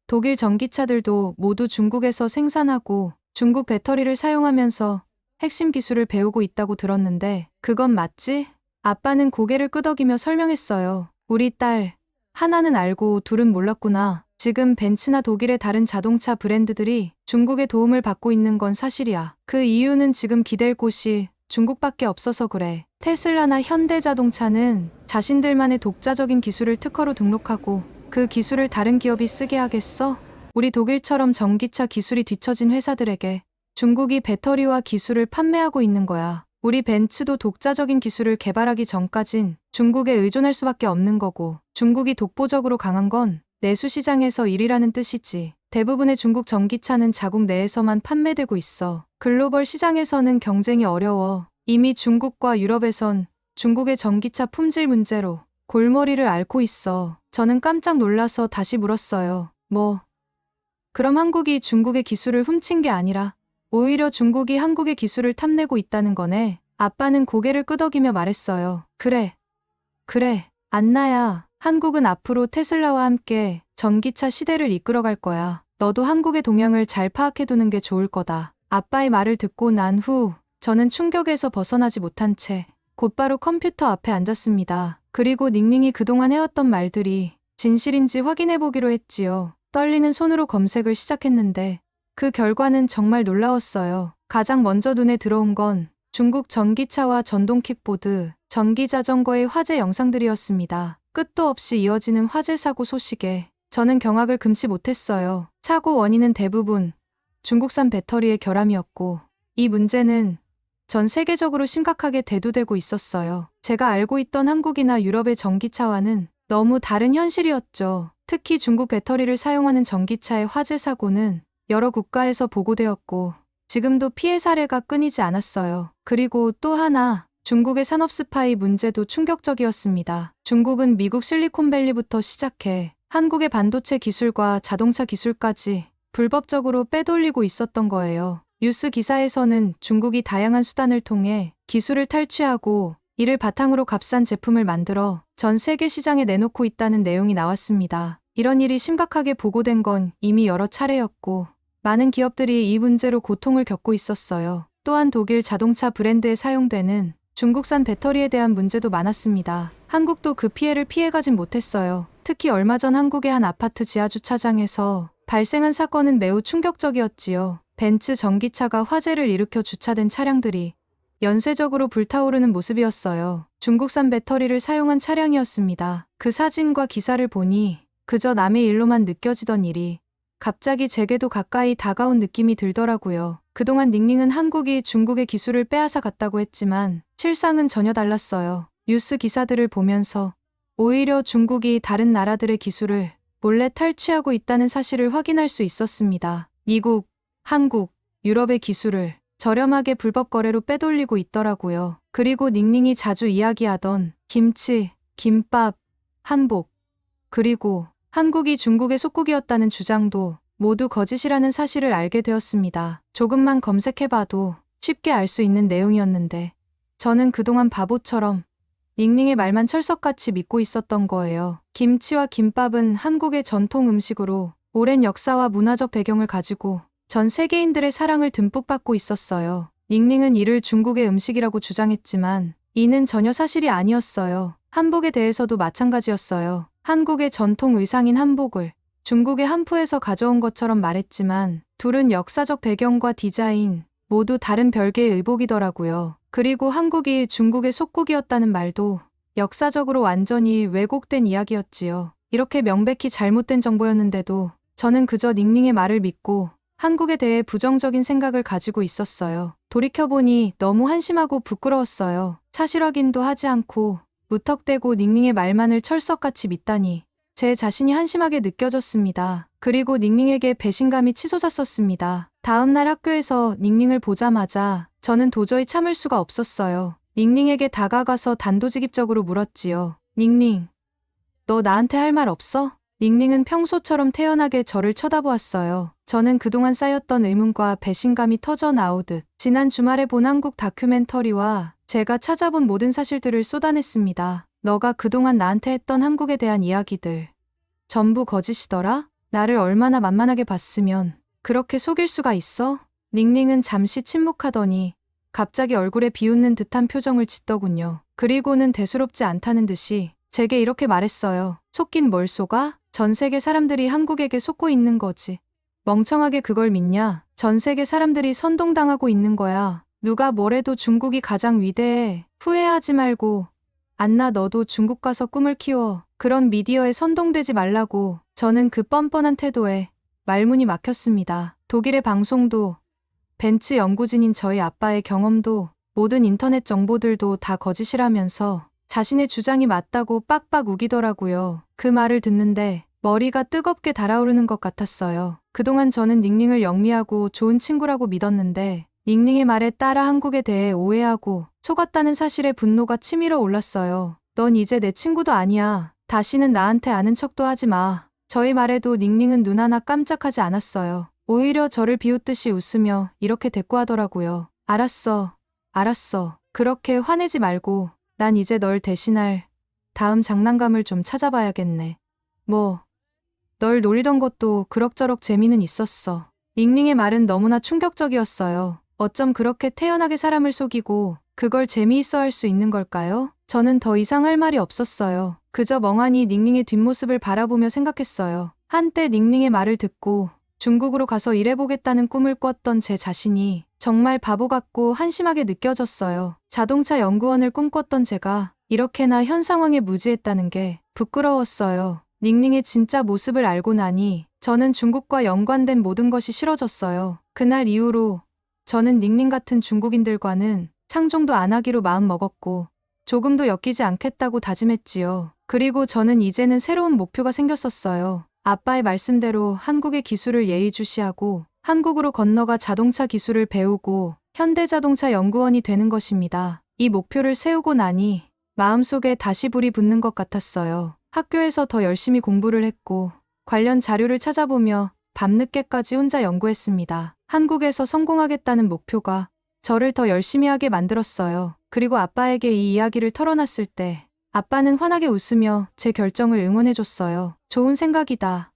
독일 전기차들도 모두 중국에서 생산하고 중국 배터리를 사용하면서 핵심 기술을 배우고 있다고 들었는데 그건 맞지? 아빠는 고개를 끄덕이며 설명했어요. 우리 딸, 하나는 알고 둘은 몰랐구나. 지금 벤츠나 독일의 다른 자동차 브랜드들이 중국의 도움을 받고 있는 건 사실이야. 그 이유는 지금 기댈 곳이 중국밖에 없어서 그래. 테슬라나 현대자동차는 자신들만의 독자적인 기술을 특허로 등록하고 그 기술을 다른 기업이 쓰게 하겠어? 우리 독일처럼 전기차 기술이 뒤처진 회사들에게 중국이 배터리와 기술을 판매하고 있는 거야. 우리 벤츠도 독자적인 기술을 개발하기 전까진 중국에 의존할 수밖에 없는 거고 중국이 독보적으로 강한 건 내수 시장에서 1위라는 뜻이지. 대부분의 중국 전기차는 자국 내에서만 판매되고 있어. 글로벌 시장에서는 경쟁이 어려워. 이미 중국과 유럽에선 중국의 전기차 품질 문제로 골머리를 앓고 있어. 저는 깜짝 놀라서 다시 물었어요. 그럼 한국이 중국의 기술을 훔친 게 아니라 오히려 중국이 한국의 기술을 탐내고 있다는 거네. 아빠는 고개를 끄덕이며 말했어요. 그래, 안나야. 한국은 앞으로 테슬라와 함께 전기차 시대를 이끌어갈 거야. 너도 한국의 동향을 잘 파악해두는 게 좋을 거다. 아빠의 말을 듣고 난 후 저는 충격에서 벗어나지 못한 채 곧바로 컴퓨터 앞에 앉았습니다. 그리고 닝닝이 그동안 해왔던 말들이 진실인지 확인해보기로 했지요. 떨리는 손으로 검색을 시작했는데 그 결과는 정말 놀라웠어요. 가장 먼저 눈에 들어온 건 중국 전기차와 전동 킥보드, 전기자전거의 화재 영상들이었습니다. 끝도 없이 이어지는 화재 사고 소식에 저는 경악을 금치 못했어요. 사고 원인은 대부분 중국산 배터리의 결함이었고 이 문제는 전 세계적으로 심각하게 대두되고 있었어요. 제가 알고 있던 한국이나 유럽의 전기차와는 너무 다른 현실이었죠. 특히 중국 배터리를 사용하는 전기차의 화재 사고는 여러 국가에서 보고되었고 지금도 피해 사례가 끊이지 않았어요. 그리고 또 하나, 중국의 산업 스파이 문제도 충격적이었습니다. 중국은 미국 실리콘밸리부터 시작해 한국의 반도체 기술과 자동차 기술까지 불법적으로 빼돌리고 있었던 거예요. 뉴스 기사에서는 중국이 다양한 수단을 통해 기술을 탈취하고 이를 바탕으로 값싼 제품을 만들어 전 세계 시장에 내놓고 있다는 내용이 나왔습니다. 이런 일이 심각하게 보고된 건 이미 여러 차례였고 많은 기업들이 이 문제로 고통을 겪고 있었어요. 또한 독일 자동차 브랜드에 사용되는 중국산 배터리에 대한 문제도 많았습니다. 한국도 그 피해를 피해가진 못했어요. 특히 얼마 전 한국의 한 아파트 지하주차장에서 발생한 사건은 매우 충격적이었지요. 벤츠 전기차가 화재를 일으켜 주차된 차량들이 연쇄적으로 불타오르는 모습이었어요. 중국산 배터리를 사용한 차량이었습니다. 그 사진과 기사를 보니 그저 남의 일로만 느껴지던 일이 갑자기 제게도 가까이 다가온 느낌이 들더라고요. 그동안 닝닝은 한국이 중국의 기술을 빼앗아 갔다고 했지만 실상은 전혀 달랐어요. 뉴스 기사들을 보면서 오히려 중국이 다른 나라들의 기술을 몰래 탈취하고 있다는 사실을 확인할 수 있었습니다. 미국, 한국, 유럽의 기술을 저렴하게 불법 거래로 빼돌리고 있더라고요. 그리고 닝닝이 자주 이야기하던 김치, 김밥, 한복, 그리고 한국이 중국의 속국이었다는 주장도 모두 거짓이라는 사실을 알게 되었습니다. 조금만 검색해봐도 쉽게 알 수 있는 내용이었는데 저는 그동안 바보처럼 닝닝의 말만 철석같이 믿고 있었던 거예요. 김치와 김밥은 한국의 전통 음식으로 오랜 역사와 문화적 배경을 가지고 전 세계인들의 사랑을 듬뿍 받고 있었어요. 닝닝은 이를 중국의 음식이라고 주장했지만 이는 전혀 사실이 아니었어요. 한복에 대해서도 마찬가지였어요. 한국의 전통 의상인 한복을 중국의 한푸에서 가져온 것처럼 말했지만 둘은 역사적 배경과 디자인 모두 다른 별개의 의복이더라고요. 그리고 한국이 중국의 속국이었다는 말도 역사적으로 완전히 왜곡된 이야기였지요. 이렇게 명백히 잘못된 정보였는데도 저는 그저 닝닝의 말을 믿고 한국에 대해 부정적인 생각을 가지고 있었어요. 돌이켜보니 너무 한심하고 부끄러웠어요. 사실 확인도 하지 않고 무턱대고 닝닝의 말만을 철석같이 믿다니 제 자신이 한심하게 느껴졌습니다. 그리고 닝닝에게 배신감이 치솟았었습니다. 다음날 학교에서 닝닝을 보자마자 저는 도저히 참을 수가 없었어요. 닝닝에게 다가가서 단도직입적으로 물었지요. 닝닝, 너 나한테 할 말 없어? 닝닝은 평소처럼 태연하게 저를 쳐다보았어요. 저는 그동안 쌓였던 의문과 배신감이 터져 나오듯 지난 주말에 본 한국 다큐멘터리와 제가 찾아본 모든 사실들을 쏟아냈습니다. 너가 그동안 나한테 했던 한국에 대한 이야기들 전부 거짓이더라? 나를 얼마나 만만하게 봤으면 그렇게 속일 수가 있어? 닝닝은 잠시 침묵하더니 갑자기 얼굴에 비웃는 듯한 표정을 짓더군요. 그리고는 대수롭지 않다는 듯이 제게 이렇게 말했어요. 속긴 뭘 속아? 전 세계 사람들이 한국에게 속고 있는 거지. 멍청하게 그걸 믿냐? 전 세계 사람들이 선동당하고 있는 거야. 누가 뭐래도 중국이 가장 위대해. 후회하지 말고. 안나 너도 중국 가서 꿈을 키워. 그런 미디어에 선동되지 말라고. 저는 그 뻔뻔한 태도에 말문이 막혔습니다. 독일의 방송도 벤츠 연구진인 저희 아빠의 경험도 모든 인터넷 정보들도 다 거짓이라면서 자신의 주장이 맞다고 빡빡 우기더라고요. 그 말을 듣는데 머리가 뜨겁게 달아오르는 것 같았어요. 그동안 저는 닝닝을 영리하고 좋은 친구라고 믿었는데 닝닝의 말에 따라 한국에 대해 오해하고 속았다는 사실에 분노가 치밀어 올랐어요. 넌 이제 내 친구도 아니야. 다시는 나한테 아는 척도 하지 마. 저희 말에도 닝닝은 눈 하나 깜짝하지 않았어요. 오히려 저를 비웃듯이 웃으며 이렇게 대꾸하더라고요. 알았어. 알았어. 그렇게 화내지 말고 난 이제 널 대신할 다음 장난감을 좀 찾아봐야겠네. 뭐, 널 놀리던 것도 그럭저럭 재미는 있었어. 닝닝의 말은 너무나 충격적이었어요. 어쩜 그렇게 태연하게 사람을 속이고 그걸 재미있어 할 수 있는 걸까요? 저는 더 이상 할 말이 없었어요. 그저 멍하니 닝닝의 뒷모습을 바라보며 생각했어요. 한때 닝닝의 말을 듣고 중국으로 가서 일해보겠다는 꿈을 꿨던 제 자신이 정말 바보 같고 한심하게 느껴졌어요. 자동차 연구원을 꿈꿨던 제가 이렇게나 현 상황에 무지했다는 게 부끄러웠어요. 닝닝의 진짜 모습을 알고 나니 저는 중국과 연관된 모든 것이 싫어졌어요. 그날 이후로 저는 닝닝 같은 중국인들과는 상종도 안 하기로 마음먹었고 조금도 엮이지 않겠다고 다짐했지요. 그리고 저는 이제는 새로운 목표가 생겼었어요. 아빠의 말씀대로 한국의 기술을 예의주시하고 한국으로 건너가 자동차 기술을 배우고 현대자동차 연구원이 되는 것입니다. 이 목표를 세우고 나니 마음속에 다시 불이 붙는 것 같았어요. 학교에서 더 열심히 공부를 했고 관련 자료를 찾아보며 밤늦게까지 혼자 연구했습니다. 한국에서 성공하겠다는 목표가 저를 더 열심히 하게 만들었어요. 그리고 아빠에게 이 이야기를 털어놨을 때 아빠는 환하게 웃으며 제 결정을 응원해줬어요. 좋은 생각이다.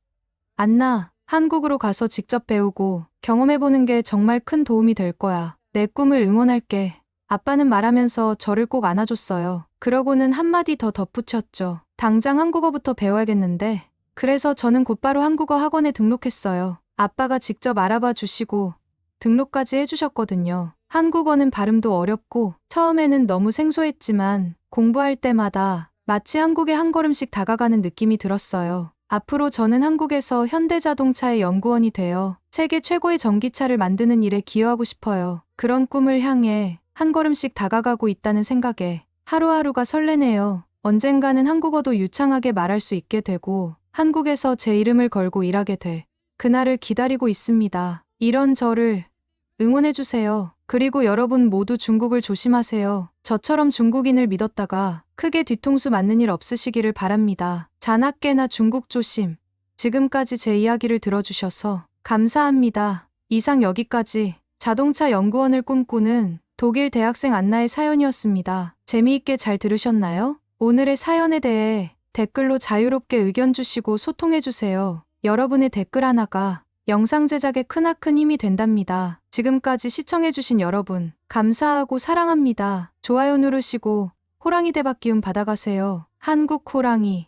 안나, 한국으로 가서 직접 배우고 경험해보는 게 정말 큰 도움이 될 거야. 내 꿈을 응원할게. 아빠는 말하면서 저를 꼭 안아줬어요. 그러고는 한마디 더 덧붙였죠. 당장 한국어부터 배워야겠는데. 그래서 저는 곧바로 한국어 학원에 등록했어요. 아빠가 직접 알아봐 주시고 등록까지 해주셨거든요. 한국어는 발음도 어렵고 처음에는 너무 생소했지만 공부할 때마다 마치 한국에 한 걸음씩 다가가는 느낌이 들었어요. 앞으로 저는 한국에서 현대자동차의 연구원이 되어 세계 최고의 전기차를 만드는 일에 기여하고 싶어요. 그런 꿈을 향해 한 걸음씩 다가가고 있다는 생각에 하루하루가 설레네요. 언젠가는 한국어도 유창하게 말할 수 있게 되고 한국에서 제 이름을 걸고 일하게 될 그날을 기다리고 있습니다. 이런 저를 응원해주세요. 그리고 여러분 모두 중국을 조심하세요. 저처럼 중국인을 믿었다가 크게 뒤통수 맞는 일 없으시기를 바랍니다. 잔학계나 중국 조심. 지금까지 제 이야기를 들어주셔서 감사합니다. 이상 여기까지 자동차 연구원을 꿈꾸는 독일 대학생 안나의 사연이었습니다. 재미있게 잘 들으셨나요? 오늘의 사연에 대해 댓글로 자유롭게 의견 주시고 소통해주세요. 여러분의 댓글 하나가 영상 제작에 크나큰 힘이 된답니다. 지금까지 시청해주신 여러분, 감사하고 사랑합니다. 좋아요 누르시고 호랑이 대박 기운 받아가세요. 한국 호랑이